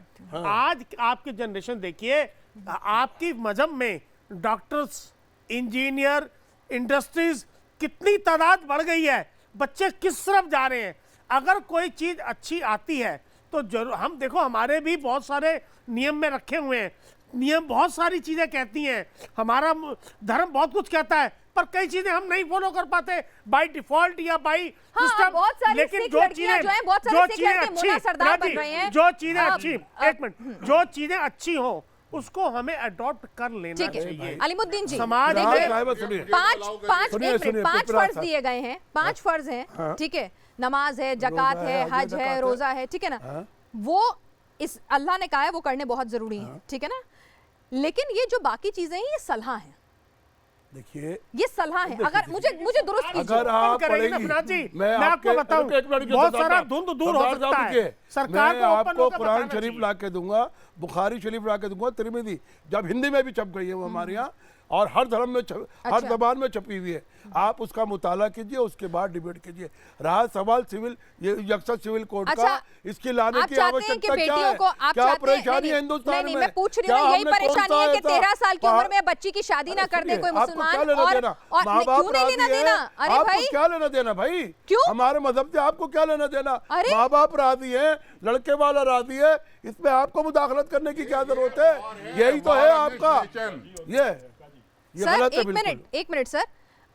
आज आपकी जनरेशन देखिए, आपकी मजहब में डॉक्टर्स, इंजीनियर, इंडस्ट्रीज कितनी तादाद बढ़ गई है। बच्चे किस तरफ जा रहे हैं? अगर कोई चीज अच्छी आती है तो जरूर, हम देखो हमारे भी बहुत सारे नियम में रखे हुए हैं। नियम बहुत सारी चीजें कहती हैं, हमारा धर्म बहुत कुछ कहता है, पर कई चीजें हम नहीं फॉलो कर पाते बाय डिफॉल्ट या बाय हाँ, सिस्टम। बहुत सारी लेकिन सिख जो लड़कियां चीजें जो हैं, बहुत सारी जो सिख चीजें लड़के मुन्ना सरदार राजी, बन रहे हैं। जो चीजें अब- अच्छी, एक मिनट, जो चीजें अच्छी हो उसको हमें अडॉप्ट कर लेना ठीक है चाहिए। अलीमुद्दीन जी, समाज में- देखिए, साहिबा सुनिए। पांच पांच सुनिए, एक मिनट, सुनिए, 5 पुत्र फर्ज साहब। दिए गए हैं, 5 फर्ज हैं, ठीक है, नमाज है, जकात रोजा है, है, हज जकात है, है। रोजा है, ठीक है ना। वो इस अल्लाह ने कहा है वो करने बहुत जरूरी है, ठीक है ना। लेकिन ये जो बाकी चीजें हैं ये सलाह है, देखिए, ये सलाह है। अगर मुझे दुरुस्त कीजिए। अगर आप करेंगे ना पढ़ेंगी, फिराज जी, मैं आपके- आपको बताऊं, रुकिए, एक मिनट, रुकिए, बहुत सरदार सारा साहब, धुंध दूर हो सरदार साहब, सकता है। रुकिए। सरकार मैं को ओपन आपको होकर कुरान बताना शरीफ चाहिए। ला के दूंगा, बुखारी शरीफ ला के दूंगा, तिरमिजी जब हिंदी में भी छप गई है वो हमारे यहाँ, और हर धर्म में हर अच्छा। जबान में छपी हुई है। आप उसका मुताला कीजिए, उसके बाद डिबेट कीजिए। रहा सवाल सिविल, ये यकसर सिविल कोड अच्छा, का, इसकी लाने आप की चाहते हैं कि आवश्यकता क्या बेटियों है? को आप क्या चाहते हैं, परेशानी है हिंदुस्तान नहीं, में? मैं पूछ रही क्या हूँ, यही हमने कौन परेशानी सा है कि ऐसा 13 साल की पहाड़- उम्र में बच्ची की शादी ना कर दे सुनिए, कोई आपको मुसलमान। क्या लेना और देना? और माँ नहीं, बाप क्यों नहीं राजी लेना है, देना? अरे आपको भाई, क्या लेना देना भाई? क्यों? हमारे मजहब से आपको क्या लेना देना? अरे! माँ बाप राजी है, लड़के वाला राजी है, इसमें आपको मुदाखलत करने की क्या जरूरत है? यही तो है आपका, ये सर गलत है एक बिल्कुल। मिनट, एक मिनट सर,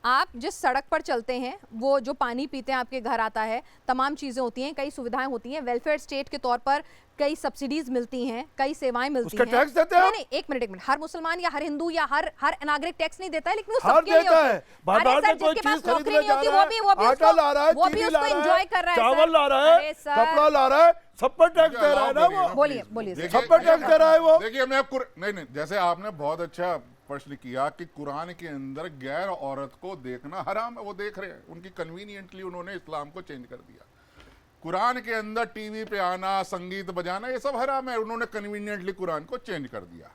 आप जिस सड़क पर चलते हैं, वो जो पानी पीते हैं आपके घर आता है, तमाम चीज़ें होती हैं, कई सुविधाएं होती हैं, वेलफेयर स्टेट के तौर पर कई सब्सिडीज मिलती हैं, कई सेवाएं मिलती उसका हैं। टैक्स देते हैं नहीं आप? नहीं, एक मिनट, हर मुसलमान या हर हिंदू या हर नागरिक टैक्स नहीं देता है, लेकिन वो हर सबके लिए देता होता है। है। बाजार अरे से सर, कोई जिसके पास चीज नौकरी खरीदने नहीं जा होती रहा वो है, भी आटा ला रहा है, वो भी चीनी उसको ला रहा एंजॉय है, कर रहा है। चावल ला रहा है, अरे सर, कपड़ा ला रहा है, सब पर टैक्स दे रहा है ना वो। बोलिए बोलिए सर। सब पर टैक्स दे रहा है वो। देखिए मैं नहीं, जैसे आपने बहुत अच्छा प्रश्न किया कि कुरान के अंदर गैर औरत को देखना हराम है, वो देख रहे हैं, उनकी कन्वीनियंटली उन्होंने इस्लाम को चेंज कर दिया। कुरान के अंदर टीवी पे आना, संगीत बजाना, ये सब हराम है, उन्होंने कन्वीनियंटली कुरान को चेंज कर दिया।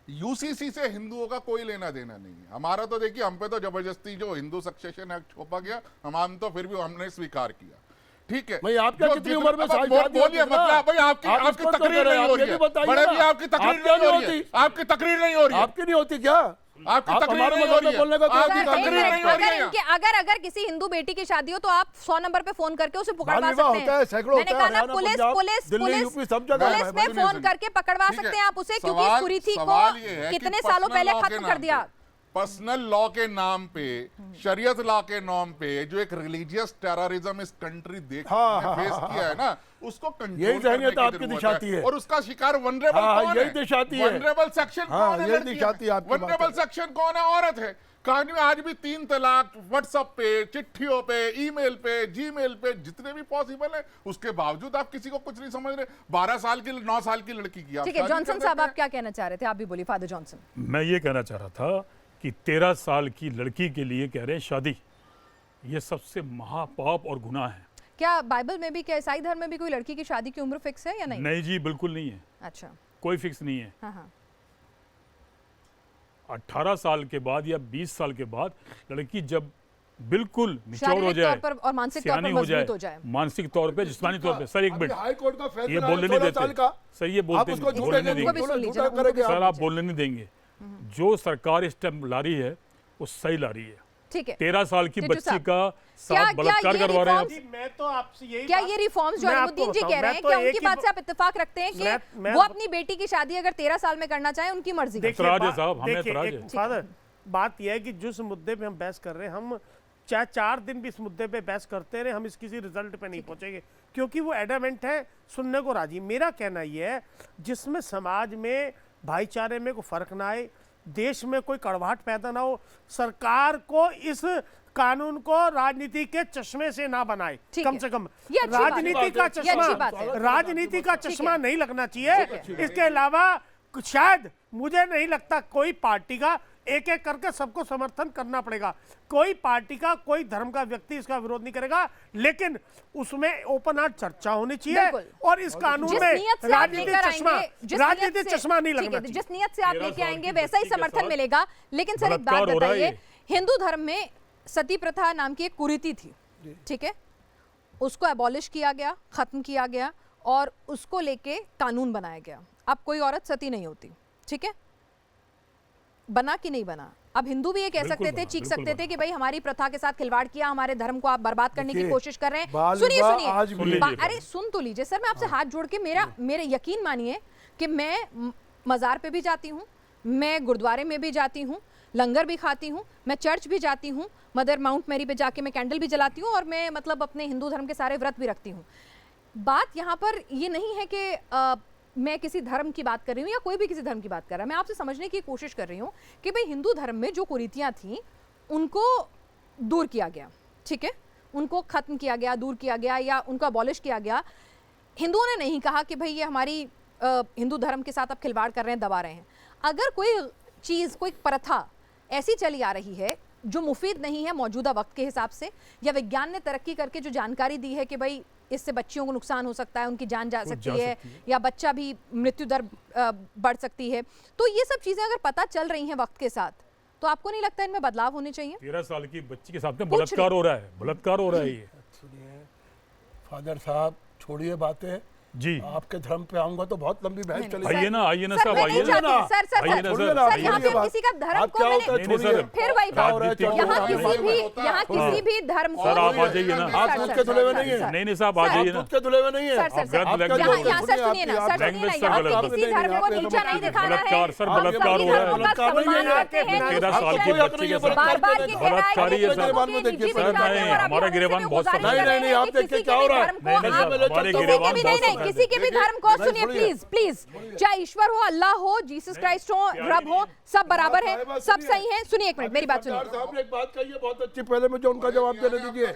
यूसीसी से हिंदुओं का कोई लेना देना नहीं है। हमारा तो देखिए, हम पे तो जबरदस्ती जो हिंदू सक्सेशन एक्ट थोपा गया, हम तो फिर भी हमने स्वीकार किया, ठीक है। भाई आपका जो कितनी जितना- उम्र में अब शादी बोलिए होती है? मतलब भाई आपकी आप आपकी इसको तो तकरीर कह रहे नहीं हैं, हो आप ये रही है, भी बताइए बड़े ना। भी आपकी तकरीर आप क्यों नहीं हो नहीं रही है, होती? आपकी तकरीर नहीं हो रही है, आपकी नहीं होती क्या? आपकी आप तकरीर हमारे नहीं हो मजहब रही में बोलने का है, कोई आपकी अधिकार एक तकरीर नहीं नहीं मिनट, हो रही अगर है। इनके अगर किसी हिंदू बेटी की शादी हो तो आप 100 नंबर पे फोन करके उसे पकड़वा बाल सकते विवाह हैं। होता है, सैकड़ों मैंने होता है, कहा ना, Haryana, police Punjab, police Delhi, police UP, सब जगह है पुलिस भाई, में सुनिए, फोन करके पकड़वा ठीक है, सकते हैं आप उसे, क्योंकि सवाल- इस कुरीति सवाल ये को है कि कितने सालों पर्सनल पहले लॉ के खत्म नाम कर दिया। पे, पर्सनल लॉ के नाम पे, शरीयत लॉ के नाम पे जो एक रिलीजियस टेररिज्म इस कंट्री फेस किया है ना, उसको कंट्रोल यही करने जहनियत की आपकी जरूरत दिशाती है। और उसका शिकार वनरेबल हाँ, कौन यही है? दिशाती है। वनरेबल सेक्शन हाँ, कौन है? यही दिशाती है आपकी बात वनरेबल है। सेक्शन कौन है? औरत है। कहानी में आज भी 3 तलाक व्हाट्सएप पे, चिट्ठियों पे, ईमेल पे, जीमेल पे, जितने भी पॉसिबल है, उसके बावजूद आप किसी को कुछ नहीं समझ रहे। 12 साल की 9 साल की लड़की की आप ठीक है, शादी जॉनसन कर साहब देते आप हैं। क्या कहना चाह रहे थे? आप भी बोलिए, फादर जॉनसन। मैं ये कहना चाह रहा था कि 13 साल की लड़की के लिए कह रहे हैं शादी, ये सबसे महापाप और गुनाह है। क्या बाइबल में भी, क्या ईसाई धर्म में भी कोई लड़की की शादी की उम्र फिक्स है या नहीं? नहीं जी, बिल्कुल नहीं है, अच्छा, कोई फिक्स नहीं है। हाँ हाँ, 18 साल के बाद या 20 साल के बाद लड़की जब बिल्कुल मिच्योर हो शारीरिक जाए, तौर पर और मानसिक तौर पर सियानी हो मजबूत हो जाए, जाए। मानसिक तौर पे, जिस्मानी तौर पे। सर एक अभी मिनट, हाई कोर्ट का फैसला ये है बोलने नहीं 16 साल देते का। सर, ये आप बोलते उसको नहीं, झूठे बोलने नहीं उनको भी देंगे सुन लीजिए, झूठा करेंगे उनको भी सर, आप। आप बोलने नहीं देंगे। जो सरकार स्टेप ला रही है वो सही ला रही है। ठीक है, 13 साल की टिट्टू बच्ची साहब, का क्या साथ बलात्कार ये करवा रहे हैं। रिफॉर्म्स- जी, मैं तो आपसे यही क्या बात- ये रिफॉर्म्स जो मैं आपको अलीमुद्दीन जी बताऊं, कह रहे मैं हैं, तो क्या एक उनकी ही बात से आप इत्तेफाक रखते हैं कि मैं- वो अपनी बेटी की शादी अगर 13 साल में करना चाहें उनकी मर्जी का? देखिए, ऐतराज है बात- साहब, हमें देखिए, ऐतराज एक है। फादर, बात यह है कि जिस मुद्दे पे हम बहस कर रहे हैं, हम चाहे 4 दिन भी इस मुद्दे पे बहस करते रहे, हम इस किसी रिजल्ट पे नहीं पहुंचेंगे, क्योंकि वो एडामेंट है, सुनने को राजी। मेरा कहना यह है, जिसमें समाज में भाईचारे में कोई फर्क ना आए, देश में कोई कड़वाहट पैदा ना हो, सरकार को इस कानून को राजनीति के चश्मे से ना बनाए, ठीक कम है। से कम ये अच्छी बात है। राजनीति का ये अच्छी बात चश्मा, है। राजनीति का ठीक चश्मा है। नहीं लगना चाहिए। इसके अलावा शायद मुझे नहीं लगता कोई पार्टी का एक एक करके सबको समर्थन करना पड़ेगा, कोई पार्टी का कोई धर्म का व्यक्ति इसका विरोध नहीं करेगा, लेकिन उसमें ओपन हार्ट चर्चा होनी चाहिए बिल्कुल। और इस कानून जिस में नियत से आप राजनीतिक लेकर चश्मा, आएंगे, जिस राजनीतिक नियत से- चश्मा नहीं ठीक लगना है, चाहिए। जिस नियत से आप 13 लेके साल आएंगे की वैसा ही बच्ची के समर्थन साथ मिलेगा। लेकिन सर एक बात बलात्कार हो रहा है बताइए, ये। हिंदू धर्म में सती प्रथा नाम की एक कुरीति थी, ठीक है, उसको एबॉलिश किया गया, खत्म किया गया और उसको लेके कानून बनाया गया। अब कोई औरत सती नहीं होती, ठीक है, बना कि नहीं बना? अब हिंदू भी ये कह बिल्कुल सकते थे, बना, चीख बिल्कुल सकते थे कि भाई हमारी प्रथा के साथ खिलवाड़ किया, हमारे धर्म को आप बर्बाद करने की देखिए, कोशिश कर रहे हैं। बाल सुनिए विवाह सुनिए आज भी सुन लीजिए अरे सुन तो लीजिए सर, मैं आपसे हाथ जोड़ के मेरे यकीन मानिए कि मैं मज़ार पे भी जाती हूँ, मैं गुरुद्वारे में भी जाती हूँ, लंगर भी खाती हूँ, मैं चर्च भी जाती हूँ, मदर माउंट मैरी पे जाके मैं कैंडल भी जलाती हूँ और मैं मतलब अपने हिंदू धर्म के सारे व्रत भी रखती हूँ। बात यहाँ पर ये नहीं है कि मैं किसी धर्म की बात कर रही हूँ या कोई भी किसी धर्म की बात कर रहा है। मैं आपसे समझने की कोशिश कर रही हूँ कि भाई हिंदू धर्म में जो कुरीतियाँ थीं उनको दूर किया गया, ठीक है, उनको ख़त्म किया गया, दूर किया गया या उनको अबॉलिश किया गया। हिंदुओं ने नहीं कहा कि भाई ये हमारी हिंदू धर्म के साथ आप खिलवाड़ कर रहे हैं, दबा रहे हैं। अगर कोई चीज़, कोई प्रथा ऐसी चली आ रही है जो मुफीद नहीं है मौजूदा वक्त के हिसाब से, या विज्ञान ने तरक्की करके जो जानकारी दी है कि भाई इससे बच्चियों को नुकसान हो सकता है, उनकी जान जा सकती है या बच्चा भी मृत्यु दर बढ़ सकती है, तो ये सब चीज़ें अगर पता चल रही हैं वक्त के साथ, तो आपको नहीं लगता इनमें बदलाव होने चाहिए? 13 साल की बच्ची के साथ में कुछ बलात्कार हो रहा है, बलात्कार हो रहा है ये। सुनिए फादर साहब, छोड़िए बातें, जी आपके धर्म पे आऊंगा तो बहुत लंबी बहस नहीं, चलेगी। आइए ना, आइए ना सर, साहब, मैं आइए नहीं ना। चाहती, सर आइए ना छोड़िए सर, ना, सर, यहाँ छोड़िए पे बात। किसी का धर्म आप को क्या मैंने- होता है, नहीं, नहीं, छोड़िए। सर, फिर वही बात, राजनीतिक यहाँ को- किसी भी धर्म को सर, आप आ जाइए ना। आप दूध के धुले हुए नहीं है। नहीं नहीं साहब, आ सर, जाइए आप ना। दूध के धुले हुए नहीं है। सर, सर, आप गलत आपका लैंग्वेज जो- करते यहाँ सर सुनिए ना, सर सुनिए ना, लैंग्वेज यहाँ सर पे गलत किसी धर्म को नीचा नहीं दिखाना है। बलात्कार, सर, आप बलात्कार सभी हो रहा है। धर्मों का बलात्कार नहीं सम्मान है। करते हैं। 13 साल की कोई हक बच्ची नहीं के है साथ बार-बार के कह रहा है बलात्कारी कि है, लोगों सर। की देखिए, निजी सर, विचार नहीं, है और अभी हमारा हम गिरेबान इससे बहुत गुजारिश सफेद है। कर रहे नहीं, हैं आप कि देखिए किसी क्या के हो भी रहा है। धर्म को नहीं, आप- नहीं, हमारे किसी के गिरेबान भी बहुत नहीं, सफेद है। किसी के भी धर्म को सुनिए, सुनिए। प्लीज, चाहे ईश्वर हो, अल्लाह हो, जीसस क्राइस्ट हो, रब हो, सब बराबर है, सब सही है। सुनिए एक मिनट, मेरी बात सुनिए। साहब ने एक बात कही है बहुत अच्छी, पहले मुझे उनका जवाब देने दीजिए।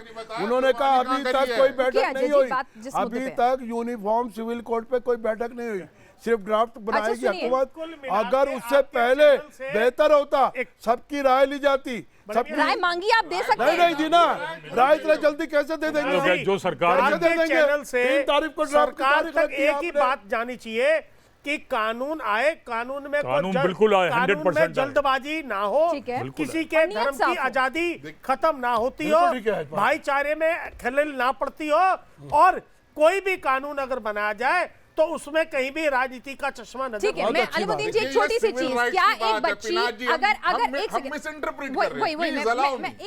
उन्होंने कहा अभी तक कोई बैठक अजय नहीं जी, हुई, बात जिस मुद्दे अभी पे। तक यूनिफॉर्म सिविल कोड पे कोई बैठक नहीं हुई, सिर्फ ड्राफ्ट बनाएगी सुनिए। हुकूमत। कुल मिला अगर के उससे आपके पहले चैनल से बेहतर होता, एक- सबकी राय ली जाती, सबकी राय मांगी आप दे सकते नहीं हैं। नहीं दी ना, राय इतना जल्दी कैसे दे देंगे? नहीं, जो सरकार कैसे दे देंगे? चैनल से 3 तारीख को ड्राफ्ट की सरकार तारीख तक रखी एक ही आपने। बात जानी चाहिए कि कानून आए, कानून में कानून कोई बिल्कुल आए, कानून 100% में आए। जल्दबाजी ना हो, ठीक है। बिल्कुल किसी और के नियत धर्म साफ की हो। आजादी खत्म ना होती हो, बिल्कुल ठीक है, बात। भाईचारे में खलल ना पड़ती हो, और कोई भी कानून अगर बनाया जाए तो उसमें कहीं भी राजनीति का चश्मा नजर ठीक है, बहुत मैं अच्छी अलीमुद्दीन बात जी है। एक छोटी सी ये चीज, civil rights क्या की बात एक है, बच्ची पिनाक जी, अगर हम अगर एक misinterpret सेकंड, कर रहे हैं। Please allow मैं me.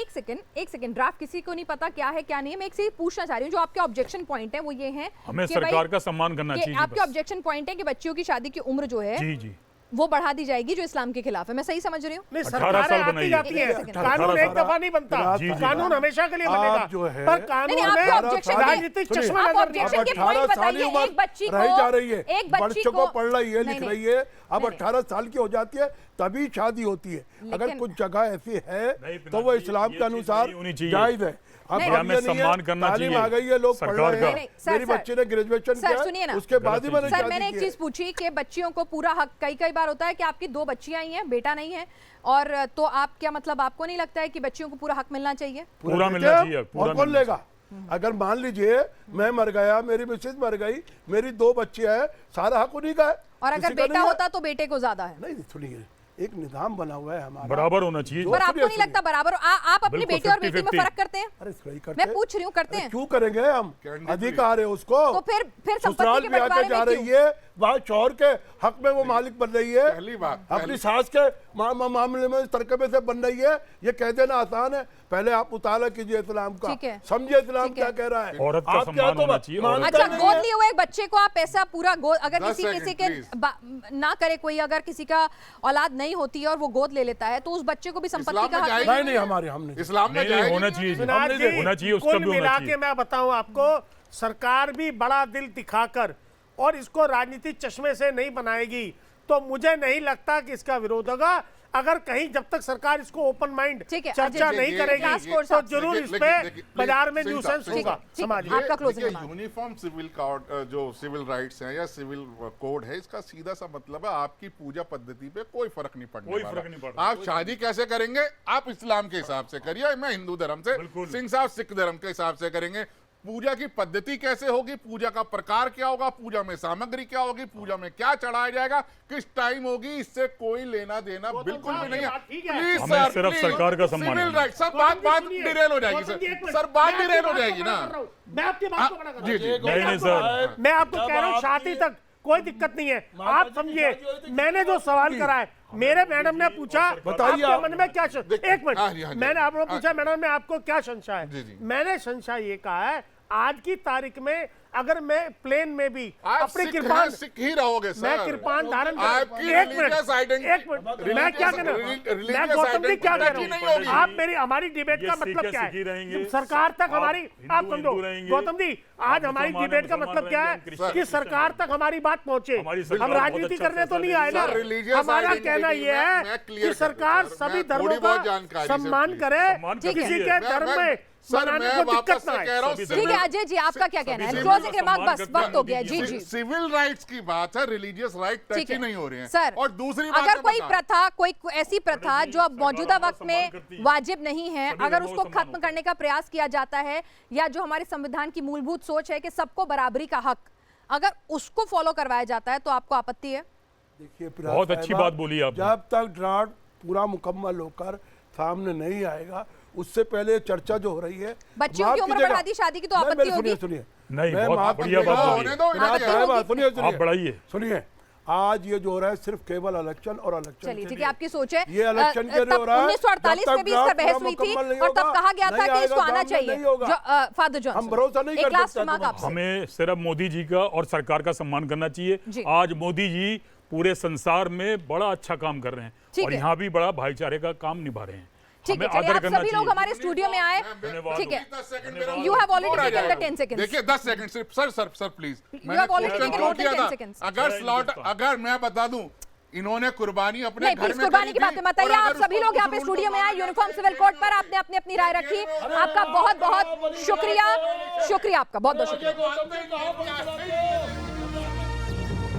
एक सेकंड ड्राफ्ट किसी को नहीं पता क्या है क्या नहीं है, मैं एक चीज पूछना चाह रही हूँ। जो आपके ऑब्जेक्शन पॉइंट है वो ये है हमें कि सरकार भाई- का सम्मान करना कि चाहिए आपके बस। ऑब्जेक्शन पॉइंट है कि बच्चियों की शादी की उम्र जो है जी जी, वो बढ़ा दी जाएगी, जो इस्लाम के खिलाफ है। मैं सही समझ रही हूँ? नहीं, 18 सरकारें साल आती बनाइए। जाती है, एक सेकंड। कानून एक दफा नहीं बनता, जी, जी, कानून हमेशा के लिए आप बनेगा, जो है- पर नहीं, कानून आपके में ऑब्जेक्शन के- राजनीतिक सुनिए, चश्मा आप नजर नहीं ऑब्जेक्शन आता। के पॉइंट 18 साल बताइए, उम्र एक बच्ची रही को- जा रही है, एक बच्ची बच्चों को को- पढ़ रही है, नहीं, लिख नहीं। रही है, अब नहीं, 18 साल की हो जाती है तभी शादी होती है। अगर लेकिन- कुछ जगह ऐसी है नहीं, तो वो पिनाक जी, इस्लाम ये के चीज़ अनुसार नहीं होनी चाहिए। जायज है। अब नहीं, अब हमें ये नहीं है, सम्मान करना तालीम चाहिए आ गई है, लोग पढ़ सरकार रहे का। हैं। नहीं, सर, मेरी सर। बच्ची ने ग्रेजुएशन सर, सुनिए ना। किया, उसके बाद ही मैंने सर, शादी मैंने एक की चीज है। पूछी कि बच्चियों को पूरा हक, कई बार होता है कि आपकी 2 बच्चियां ही हैं, बेटा नहीं है, और तो आप क्या मतलब, आपको नहीं लगता है कि बच्चियों को पूरा हक मिलना चाहिए? पूरा देते मिलना हैं, चाहिए, पूरा और कौन मिलना लेगा? अगर मान लीजिए मैं मर गया, मेरी मिसेज मर गई, मेरी 2 बच्चियां हैं, सारा हक उन्हीं का है। और अगर किसी का बेटा नहीं है। होता तो बेटे को ज्यादा है। नहीं सुनिए, एक निजाम बना हुआ है हमारा, बराबर होना चाहिए। पर आपको नहीं लगता बराबर आप अपनी बिल्कुल, बेटे और बेटी में 50-50 फर्क करते हैं? अरे सही करते मैं हैं। पूछ रही हूँ, करते अरे हैं? क्यों करेंगे हम? Candidly। अधिकार है उसको। तो फिर संपत्ति ससुराल के में आके बंटवारे जा में रही क्यों? है, वहाँ शौहर के हक में वो मालिक बन रही है, पहली बात, अपनी सास के मामले में तरकबे से बन रही है। ये कह देना आसान है, पहले आप मुताला कीजिए इस्लाम का, ठीक है। समझिए इस्लाम ठीक है। क्या कह रहा है। औरत का आप क्या सम्मान तो होना चाहिए, मानते औरत अच्छा, नहीं गोद है। लिए हुए एक बच्चे को आप ऐसा पूरा गोद, अगर 10 किसी सेकंड, के प्लीज। ना करे कोई, अगर किसी का औलाद नहीं होती है और वो गोद ले लेता है, तो उस बच्चे को भी संपत्ति इस्लाम का में हक जाएगी नहीं? नहीं नहीं, हमारे हमने इस्लाम में नहीं जाएगी होना नहीं? चाहिए, विनाश जी, होना चाहिए, उसका कुल भी होना मिला चाहिए। के मैं बताऊं आपको, सरकार भी बड़ा दिल दिखाकर और इसको राजनीतिक चश्मे से नहीं बनाएगी, तो मुझे नहीं लगता कि इसका विरोध होगा। अगर कहीं जब तक सरकार इसको ओपन माइंड ठीक है, चर्चा अजय, नहीं ये- करेगी टास्क फोर्स तो आप- जरूर इस पे देखिए, बाजार में सिंह न्यूसेंस साहब, सिंह होगा साहब, ठीक है, समाज में। आपका क्लोजिंग देखिए, रिमार्क। यूनिफॉर्म सिविल जो सिविल राइट्स हैं या सिविल कोड है, इसका सीधा सा मतलब है आपकी पूजा पद्धति पे कोई फर्क नहीं पड़ने कोई वाला। फर्क नहीं पड़ रहा। आप शादी कैसे करेंगे, आप इस्लाम के हिसाब से करिए, मैं हिंदू धर्म से, बिल्कुल। सिंह साहब सिख धर्म के हिसाब से करेंगे। पूजा की पद्धति कैसे होगी, पूजा का प्रकार क्या होगा, पूजा में सामग्री क्या होगी, पूजा में क्या चढ़ाया जाएगा, किस टाइम होगी, इससे कोई लेना देना बिल्कुल भी नहीं है। ठीक है। प्लीज हमें सर, सिर्फ प्लीज। सरकार का सम्मान सिविल करना। राइट, सब बात सुनिए, डिरेल हो जाएगी गौतम जी, एक सर, मिनट। सर बात मैं आपकी डिरेल हो बात को जाएगी बड़ा ना। कर रहा हूं। मैं आपकी बात को बड़ा कर रहा हूं। जी, नहीं सर, मैं आपको कह रहा हूँ शादी तक कोई दिक्कत नहीं है, आप समझिए। मैंने जो सवाल करा है, मेरे मैडम ने पूछा बताइए आपके आप। मन में क्या एक मिनट, हाँ जी, हाँ जी। मैंने आपको पूछा मैडम में आपको क्या संशय जी, है? जी। मैंने संशय ये कहा है, आज की तारीख में अगर मैं प्लेन में भी आप अपने सिख कृपान हैं, सिख ही रहोगे सर। मैं कृपान धारण आपकी एक मिनट, religious identity- एक मिनट, मैं क्या कह रहा हूं? religious मैं गौतम जी क्या कह identity नहीं रहा होगी। हूँ? आप मेरी हमारी डिबेट ये का मतलब सीखे क्या सीखी है? रहेंगे। जब सरकार तक आप हमारी, हिंदू आप समझो हिंदू रहेंगे। गौतम जी, आज आप हमारी मुसलमान डिबेट का मुसलमान मतलब क्या है रहेंगे, हम कि क्रिश्चियन सरकार तक हमारी बात पहुंचे। हमारी हम सरकार बहुत राजनीति अच्छा करने तो नहीं फैसला आए ना। सर, religious हमारा identity कहना ये मैं है clear कि कर सरकार दूं, सर। सभी मैं धर्मों थोड़ी बहुत का जानकारी से सम्मान please। करे, सम्मान ठीक है। किसी के धर्म में सर, मनाने मैं को वापस दिक्कत से ना कह रहा हूँ, आए। ठीक है अजय जी, आपका क्या कहना है? सभी क्लोजिंग धर्मों का रिमार्क, बस सम्मान वक्त हो करते गया। हैं जी मोदी जी, सिविल राइट्स की बात है, रिलीजियस राइट टच ठीक ही है नहीं हो रहे हैं। सर। और दूसरी बात अगर मैं कोई बताऊं, प्रथा, कोई ऐसी प्रथा जी, जो अब सरकार मौजूदा हमारा वक्त में सम्मान करती है। वाजिब नहीं है, सभी अगर धर्मों उसको का सम्मान खत्म होता है। करने का प्रयास किया जाता है, या जो हमारे संविधान की मूलभूत सोच है कि सबको बराबरी का हक, अगर उसको फॉलो करवाया जाता है, तो आपको आपत्ति है? देखिए बहुत अच्छी बात बोली आपने। जब तक ड्राफ्ट पूरा मुकम्मल होकर सामने नहीं आएगा, उससे पहले चर्चा जो हो रही है, बच्चियों माफ की उम्र कीजिएगा। बढ़ा दी शादी की तो नहीं, आपत्ति मेरी होगी? सुनिए नहीं, मैं बहुत माफ बढ़िया कीजिएगा। बात होने बोली। दो, बिना आगे कहे आओ। बात सुनिए आप बढ़ाइए। सुनिए, आज ये जो हो रहा है सिर्फ केवल इलेक्शन और इलेक्शन चलिए के ठीक लिए। है, आपकी सोच है। ये इलेक्शन के लिए हो रहा है। 1948 में भी इस पर बहस हुई थी और तब कहा गया था कि इसको आना चाहिए। फादर जॉनसन, हम भरोसा नहीं एक कर लास्ट सकते रिमार्क तुम्हारा। आपसे। हमें सिर्फ मोदी जी का और सरकार का सम्मान करना जी। चाहिए। आज मोदी जी पूरे संसार में बड़ा अच्छा काम कर रहे ठीक हैं और है। यहाँ भी बड़ा भाईचारे का काम निभा रहे हैं। ठीक है, हमें चलिए आदर आप करना सभी लोग चाहिए। हमारे स्टूडियो में आए। धन्यवाद। ठीक है, 10 सेकंड मेरा You have already और आ taken the जाएगा। 10 seconds. देखिए 10 सेकंड सिर्फ, sir please. You have already taken more than 10 seconds. अगर जय स्लॉट, हिंदुस्तान। अगर मैं बता दूं, इन्होंने कुर्बानी अपने नहीं घर प्लीज में कुर्बानी की करी बात थी, में मत आइए। और आप अगर सभी उसको लोग यहाँ पे उल्टा स्टूडियो में आए, मारना यूनिफॉर्म है, सिविल कोड पर आपने अपनी अपनी राय रखी। आपका बहुत बहुत शुक्रिया, आपका बहुत बहुत शुक्रिया।